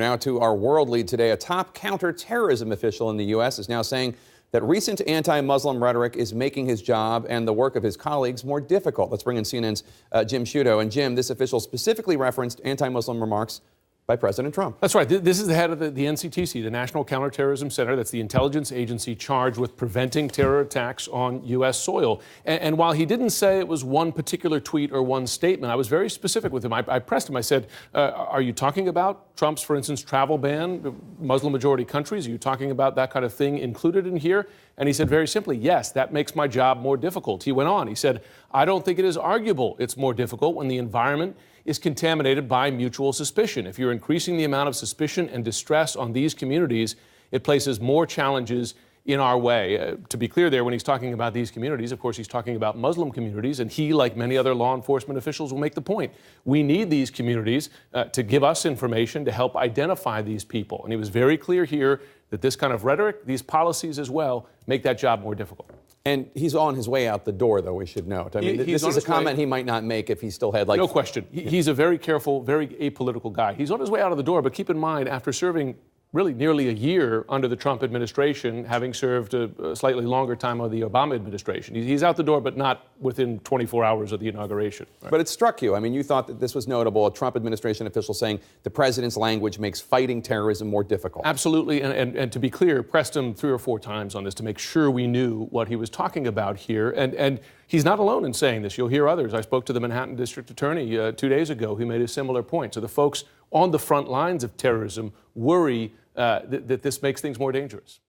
Now to our world lead today. A top counterterrorism official in the U.S. is now saying that recent anti-Muslim rhetoric is making his job and the work of his colleagues more difficult. Let's bring in CNN's Jim Sciutto. And Jim, this official specifically referenced anti-Muslim remarks by President Trump. That's right. This is the head of the NCTC, the National Counterterrorism Center. That's the intelligence agency charged with preventing terror attacks on U.S. soil. And while he didn't say it was one particular tweet or one statement, I was very specific with him. I pressed him. I said, are you talking about Trump's, for instance, travel ban, Muslim-majority countries? Are you talking about that kind of thing included in here? And he said very simply, yes, that makes my job more difficult. He went on. He said, I don't think it is arguable it's more difficult when the environment is contaminated by mutual suspicion. If you're increasing the amount of suspicion and distress on these communities, it places more challenges in our way. To be clear there, when he's talking about these communities, of course, he's talking about Muslim communities, and he, like many other law enforcement officials, will make the point. We need these communities to give us information to help identify these people. And he was very clear here that this kind of rhetoric, these policies as well, make that job more difficult. And he's on his way out the door, though, we should note. I mean, this is a comment he might not make if he still had, like... No question. He's a very careful, very apolitical guy. He's on his way out of the door, but keep in mind, after serving really nearly a year under the Trump administration, having served a slightly longer time of the Obama administration. He's out the door, but not within 24 hours of the inauguration. Right? But it struck you. I mean, you thought that this was notable, a Trump administration official saying the president's language makes fighting terrorism more difficult. Absolutely. And to be clear, pressed him 3 or 4 times on this to make sure we knew what he was talking about here. And he's not alone in saying this. You'll hear others. I spoke to the Manhattan District Attorney 2 days ago who made a similar point. So the folks on the front lines of terrorism worry that this makes things more dangerous.